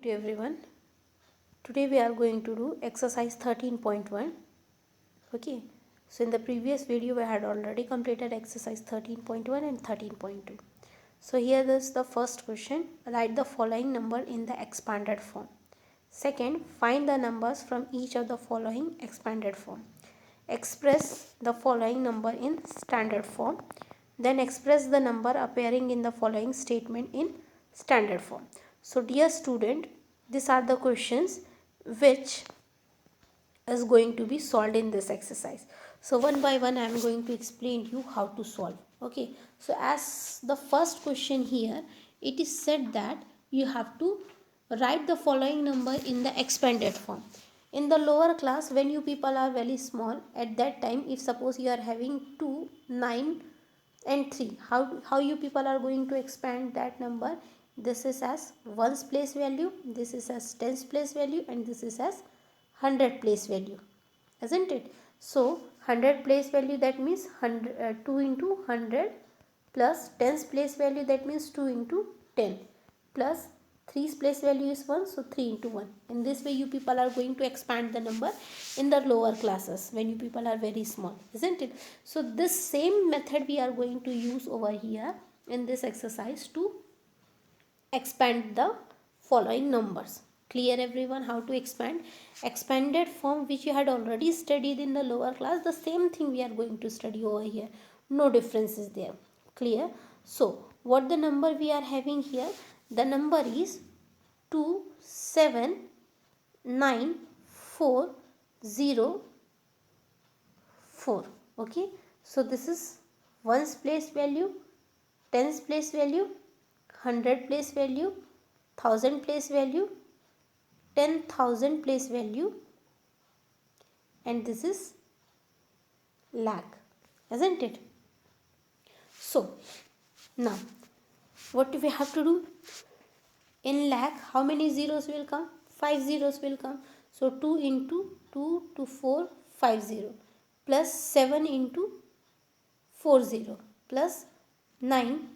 To everyone, today we are going to do exercise 13.1. Okay, so in the previous video we had already completed exercise 13.1 and 13.2. So here is the first question: write the following number in the expanded form. Second, find the numbers from each of the following expanded form. Express the following number in standard form. Then express the number appearing in the following statement in standard form. So dear student, these are the questions which is going to be solved in this exercise. So one by one I am going to explain you how to solve. Okay, so as the first question here, it is said that you have to write the following number in the expanded form. In the lower class, when you people are very small, at that time, if suppose you are having 2, 9 and 3, how you people are going to expand that number? This is as ones place value, this is as tens place value, and this is as 100 place value, isn't it? So 100 place value, that means 2 into 100, plus tens place value, that means 2 into 10, plus 3's place value is 1, so 3 into 1. In this way you people are going to expand the number in the lower classes when you people are very small, isn't it? So this same method we are going to use over here in this exercise to expand the following numbers. Clear everyone how to expand? Expanded form which you had already studied in the lower class, the same thing we are going to study over here. No difference is there. Clear? So what the number we are having here? The number is 2794004. Okay, so this is ones place value, tens place value, 100 place value, 1000 place value, 10,000 place value, and this is lakh, isn't it? So now what do we have to do? In lakh, how many zeros will come? 5 zeros will come. So 2 into 2 to 4, 50, plus 7 into 40, plus 9,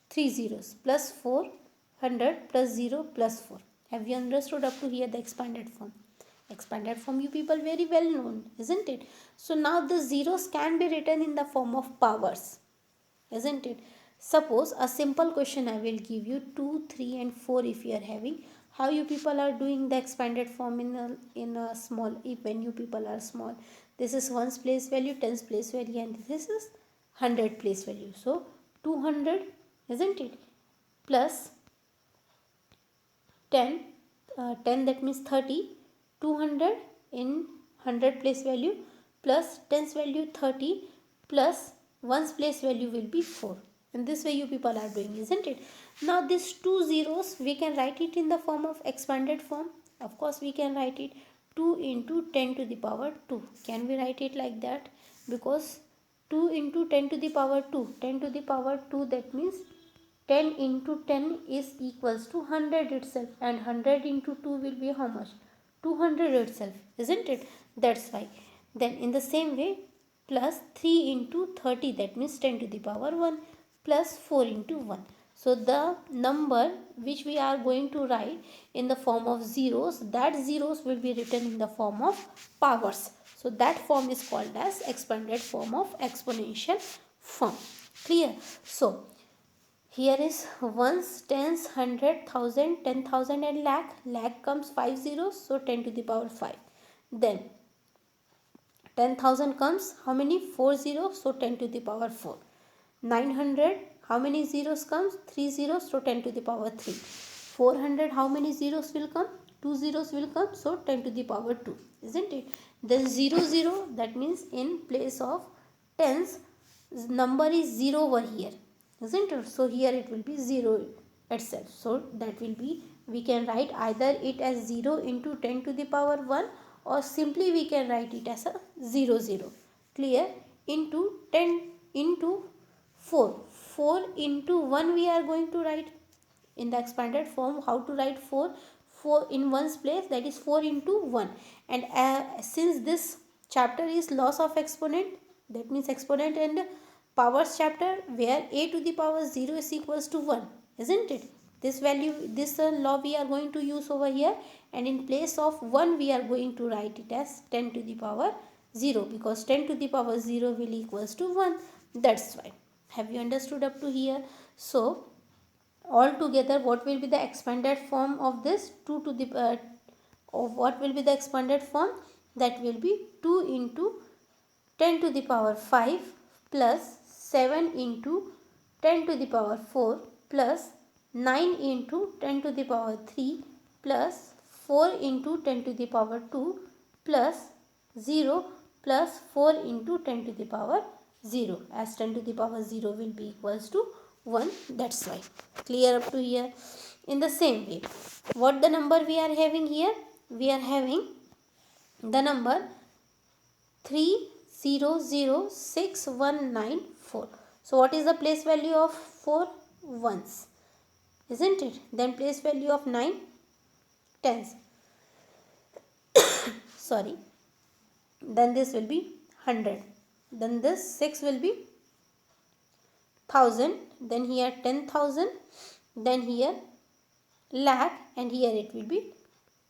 3 zeros, plus 400, plus 0, plus 4. Have you understood up to here the expanded form? Expanded form you people very well known, isn't it? So now the zeros can be written in the form of powers, isn't it? Suppose a simple question I will give you, 2, 3 and 4 if you are having. How you people are doing the expanded form in a small, if when you people are small? This is ones place value, tens place value, and this is 100 place value. So 200, isn't it? Plus 10, 10 that means 30, 200 in 100 place value, plus tens value 30, plus ones place value will be 4. And this way you people are doing, isn't it? Now these two zeros, we can write it in the form of expanded form. Of course we can write it 2 into 10 to the power 2. Can we write it like that? Because 2 into 10 to the power 2, 10 to the power 2, that means 10 into 10 is equals to 100 itself, and 100 into 2 will be how much? 200 itself, isn't it? That's why. Then in the same way, plus 3 into 30, that means 10 to the power 1, plus 4 into 1. So the number which we are going to write in the form of zeros, that zeros will be written in the form of powers. So that form is called as expanded form of exponential form. Clear? So here is ones, tens, 100, 1000, 10,000 and lakh. Lakh comes 5 zeros, so 10 to the power 5. Then 10,000 comes how many? 4 zeros, so 10 to the power 4. 900, how many zeros comes? 3 zeros, so 10 to the power 3. 400, how many zeros will come? 2 zeros will come, so 10 to the power 2, isn't it? Then 0, 0, that means in place of tens, number is 0 over here, isn't it? So here it will be 0 itself. So that will be, we can write either it as 0 into 10 to the power 1, or simply we can write it as a 0, 0. Clear? Into 10 into 4. 4 into 1 we are going to write in the expanded form. How to write 4? 4 in one's place, that is 4 into 1. And since this chapter is loss of exponent, that means exponent and powers chapter, where a to the power 0 is equals to 1, isn't it? This value, this law we are going to use over here, and in place of 1 we are going to write it as 10 to the power 0, because 10 to the power 0 will equals to 1. That's why. Have you understood up to here? So altogether what will be the expanded form of this? 2 to the of what will be the expanded form? That will be 2 into 10 to the power 5 plus 7 into 10 to the power 4 plus 9 into 10 to the power 3 plus 4 into 10 to the power 2 plus 0 plus 4 into 10 to the power 0, as 10 to the power 0 will be equals to 1. That's why. Clear up to here? In the same way, what the number we are having here? We are having the number 3006194. So what is the place value of 4? Ones, isn't it? Then place value of 9 tens. Sorry. Then this will be 100. Then this 6 will be 1000. Then here 10,000. Then here lakh, and here it will be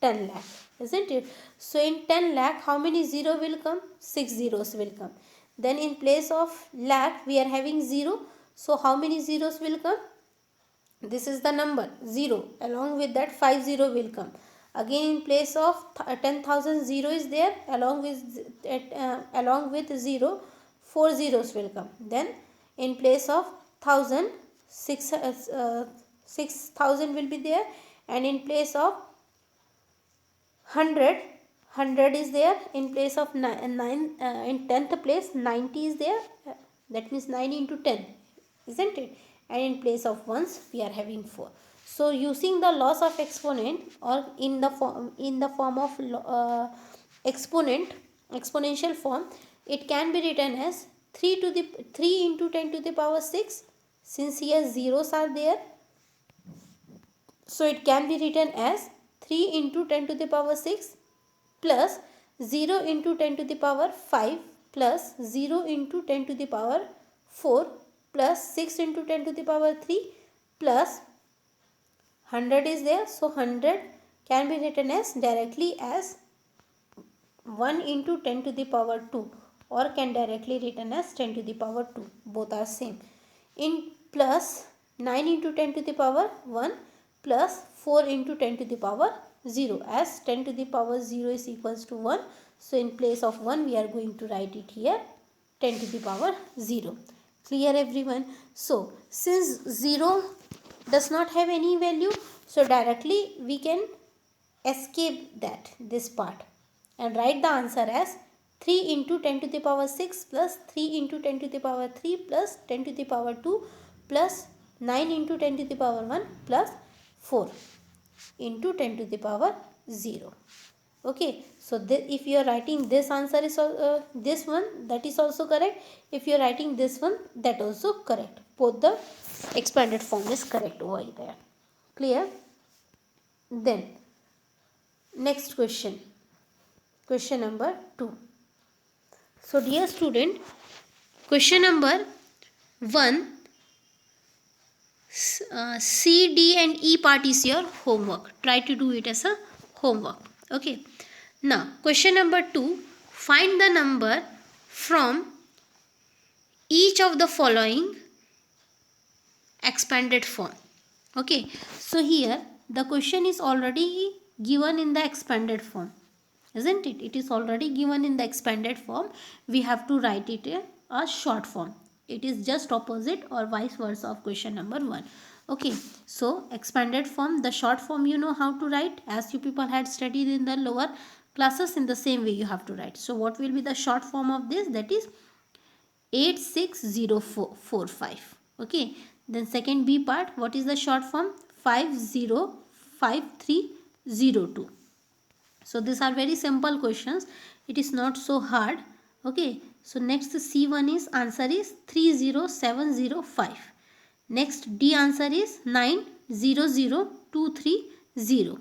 10 lakh, isn't it? So in 10 lakh, how many 0 will come? 6 zeros will come. Then in place of lakh we are having 0. So how many zeros will come? This is the number 0. Along with that 5 0 will come. Again in place of 10,000, 0 is there. Along with 0, 4 zeros will come. Then in place of 1000, 6,000 will be there, and in place of 100 is there. In place of 9 in 10th place 90 is there. That means 9 into 10, isn't it? And in place of ones we are having 4. So using the loss of exponent, or in the form of exponential form, it can be written as 3 into 10 to the power 6. Since here zeros are there, so it can be written as 3 into 10 to the power 6 plus 0 into 10 to the power 5 plus 0 into 10 to the power 4 plus 6 into 10 to the power 3 plus 100 is there. So 100 can be written as directly as 1 into 10 to the power 2, or can directly written as 10 to the power 2. Both are same. In plus 9 into 10 to the power 1 plus 4 into 10 to the power 0, as 10 to the power 0 is equals to 1. So in place of 1 we are going to write it here 10 to the power 0. Clear everyone? So since 0 does not have any value, so directly we can escape this part and write the answer as 3 into 10 to the power 6 plus 3 into 10 to the power 3 plus 10 to the power 2 plus 9 into 10 to the power 1 plus 4 into 10 to the power 0. Okay, so if you are writing this answer is this one, that is also correct. If you are writing this one, that also correct. Both the expanded form is correct over there. Clear? Then next question, question number 2. So dear student, question number 1, C, D and E part is your homework. Try to do it as a homework. Okay. Now question number 2, find the number from each of the following expanded form. Okay. So here the question is already given in the expanded form, isn't it? It is already given in the expanded form. We have to write it a short form. It is just opposite or vice versa of question number 1. Okay, so expanded form, the short form you know how to write, as you people had studied in the lower classes. In the same way you have to write. So what will be the short form of this? That is 86045. Okay, then second B part, what is the short form? 505302. So these are very simple questions. It is not so hard. Okay. So next C1 is answer is 30705. Next D answer is 900230.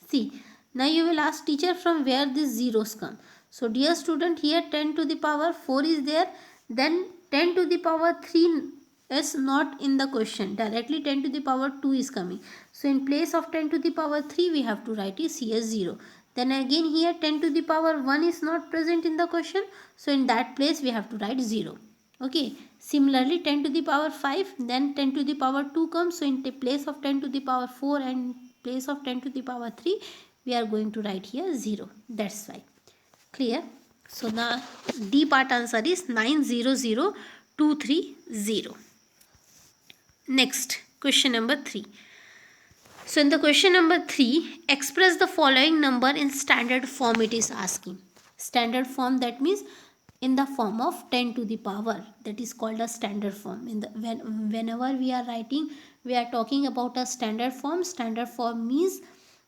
See. Now you will ask teacher from where these zeros come. So dear student, here 10 to the power 4 is there. Then 10 to the power 3 is not in the question. Directly 10 to the power 2 is coming. So in place of 10 to the power 3 we have to write is here 0. Then again here 10 to the power 1 is not present in the question. So in that place we have to write 0. Okay. Similarly 10 to the power 5, then 10 to the power 2 comes. So in the place of 10 to the power 4 and place of 10 to the power 3 we are going to write here 0. That's why. Clear? So the D part answer is 900230. Next, question number 3. So in the question number 3, express the following number in standard form it is asking. Standard form, that means in the form of 10 to the power. That is called a standard form. Whenever we are writing, we are talking about a standard form. Standard form means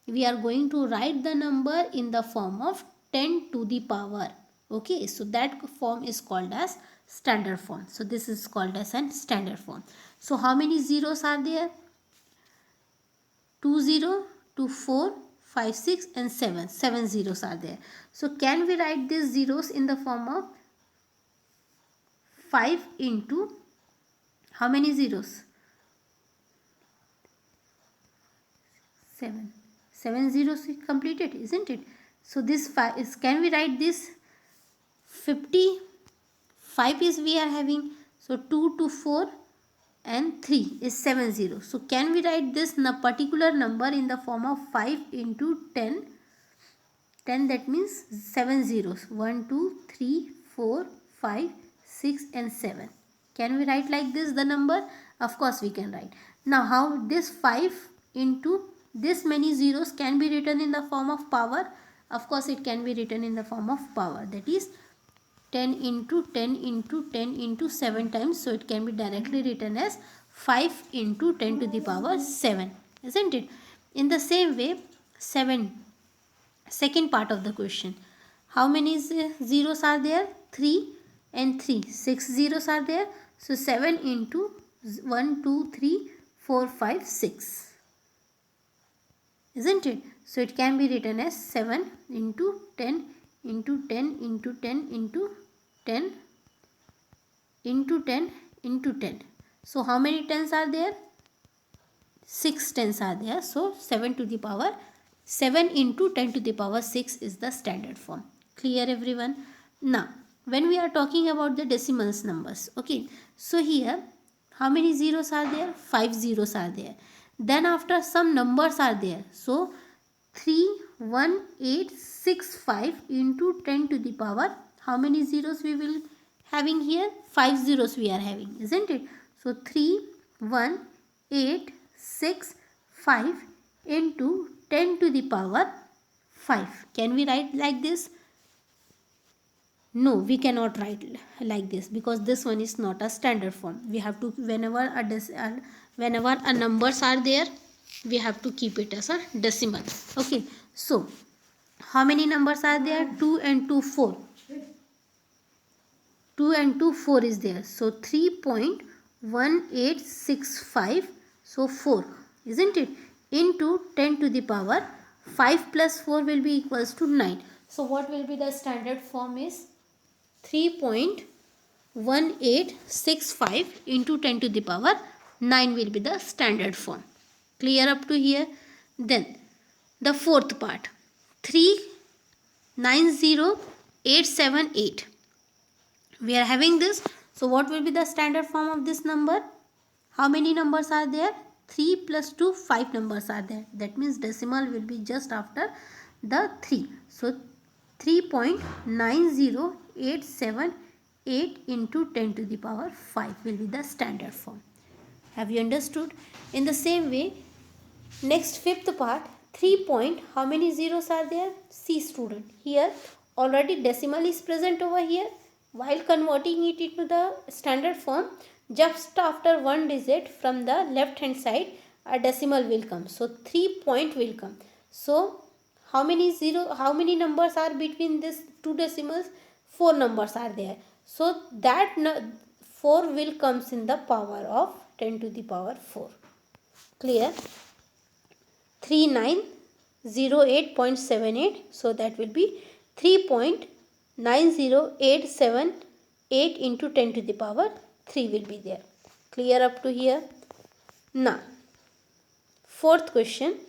we are going to write the number in the form of 10 to the power. Okay, so that form is called as standard form. So this is called as an standard form. So how many zeros are there? 2 0, 2 4, 5 6 and 7. 7 zeros are there. So can we write these zeros in the form of 5 into how many zeros? 7. 7 zeros we completed, isn't it? So this 5 is, can we write this 50? 5 is we are having. So 2 to 4 and 3 is 7 zeros. So can we write this particular number in the form of 5 into 10? 10, that means 7 zeros. 1, 2, 3, 4, 5, 6 and 7. Can we write like this the number? Of course we can write. Now how this 5 into this many zeros can be written in the form of power? Of course it can be written in the form of power. That is 10 into 10 into 10 into 7 times. So it can be directly written as 5 into 10 to the power 7. Isn't it? In the same way, 7. Second part of the question. How many zeros are there? 3 and 3. 6 zeros are there. So 7 into 1, 2, 3, 4, 5, 6. Isn't it? So it can be written as 7 into 10 into 10 into 10 into 10 into 10 into 10. So how many tens are there? 6 tens are there. So 7 to the power 7 into 10 to the power 6 is the standard form. Clear everyone? Now when we are talking about the decimals numbers, okay, so here how many zeros are there? 5 zeros are there. Then after some numbers are there. So 31865 into 10 to the power, how many zeros we will having here? 5 zeros we are having, isn't it? So 31865 into 10 to the power 5. Can we write like this? No, we cannot write like this because this one is not a standard form. We have to, whenever a numbers are there, we have to keep it as a decimal. Okay, so how many numbers are there? 2 and 2, 4. 2 and 2, 4 is there. So 3.1865, so 4, isn't it? Into 10 to the power 5 plus 4 will be equals to 9. So what will be the standard form is 3.1865 into 10 to the power 9 will be the standard form. Clear up to here? Then the fourth part, 3,90878. We are having this. So what will be the standard form of this number? How many numbers are there? 3 plus 2, 5 numbers are there. That means decimal will be just after the 3. So 3.90878 into 10 to the power 5 will be the standard form. Have you understood? In the same way, next fifth part, 3 point, how many zeros are there? See student, here already decimal is present over here. While converting it into the standard form, just after one digit from the left hand side, a decimal will come. So 3 point will come. So how many numbers are between these two decimals? 4 numbers are there. So that 4 will comes in the power of 10 to the power 4. Clear? 3908.78. So that will be 3.90878 into 10 to the power 3 will be there. Clear up to here? Now, fourth question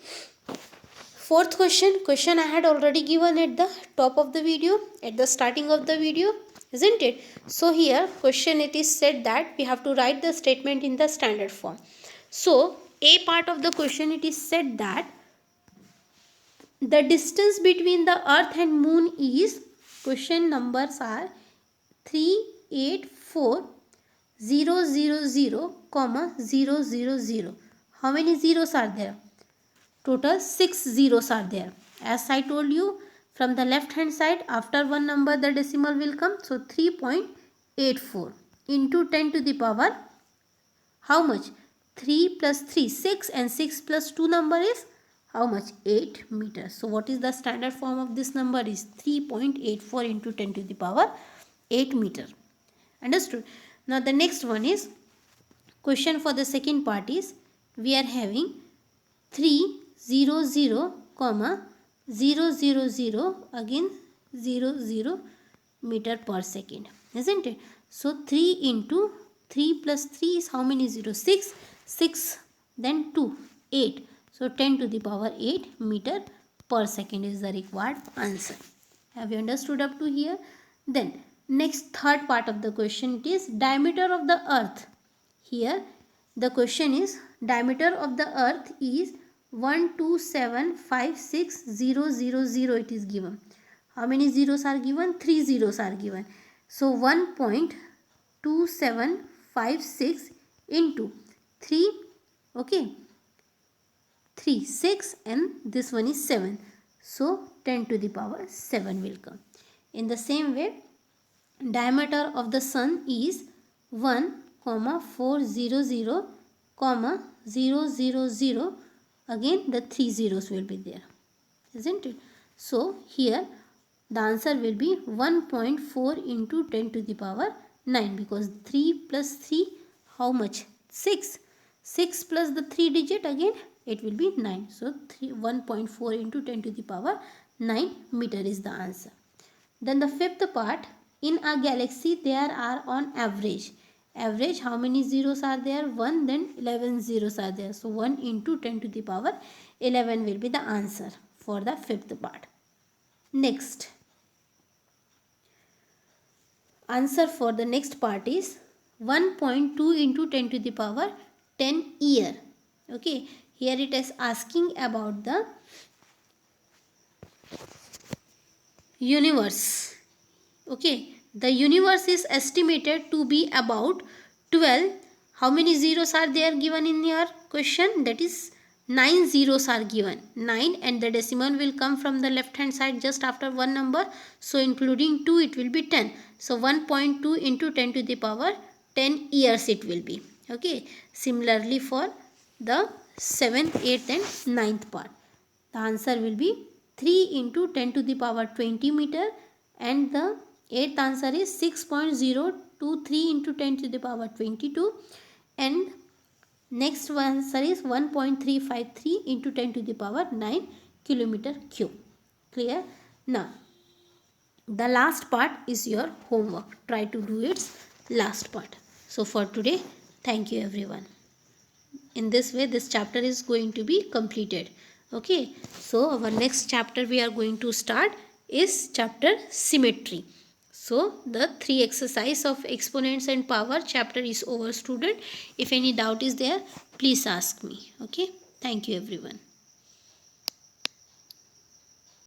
I had already given at the top of the video, at the starting of the video, isn't it? So here question it is said that we have to write the statement in the standard form. So A part of the question it is said that the distance between the earth and moon is, question numbers are 384,000, 000. How many zeros are there? Total 6 zeros are there. As I told you, from the left hand side, after one number the decimal will come. So 3.84 into 10 to the power, how much? 3 plus 3, 6, and 6 plus 2 number is how much? 8 meters. So what is the standard form of this number? Is 3.84 into 10 to the power 8 meter. Understood? Now the next one is, question for the second part is, we are having 300, 000, again 00 meter per second, isn't it? So 3 into 3 plus 3 is how many zeros? 6, 6, then 2, 8. So 10 to the power 8 meter per second is the required answer. Have you understood up to here? Then next third part of the question, it is diameter of the earth. Here the question is, diameter of the earth is 12756,000 it is given. How many zeros are given? 3 zeros are given. So 1.2756 into 3, okay, 3, 6, and this one is 7. So 10 to the power 7 will come. In the same way, diameter of the sun is 1,400, 000. Again the 3 zeros will be there, isn't it? So here the answer will be 1.4 into 10 to the power 9, because 3 plus 3, how much? 6. 6 plus the 3 digit, again it will be 9. So 1.4 into 10 to the power 9 meter is the answer. Then the fifth part, in a galaxy there are on average, how many zeros are there? 1, then 11 zeros are there. So 1 into 10 to the power 11 will be the answer for the fifth part. Next, answer for the next part is 1.2 into 10 to the power 10 year. Okay, here it is asking about the universe. Okay, the universe is estimated to be about 12. How many zeros are there given in your question? That is 9 zeros are given. 9, and the decimal will come from the left hand side just after one number. So including 2 it will be 10. So 1.2 into 10 to the power 10 years it will be. Okay, similarly for the 7th, 8th and 9th part, the answer will be 3 into 10 to the power 20 meter, and the 8th answer is 6.023 into 10 to the power 22, and next one answer is 1.353 into 10 to the power 9 kilometer cube. Clear? Now the last part is your homework. Try to do its last part. So for today, thank you everyone. In this way this chapter is going to be completed. Okay, so our next chapter we are going to start is chapter symmetry. So the 3 exercise of exponents and power chapter is over, student. If any doubt is there, please ask me. Okay, thank you everyone.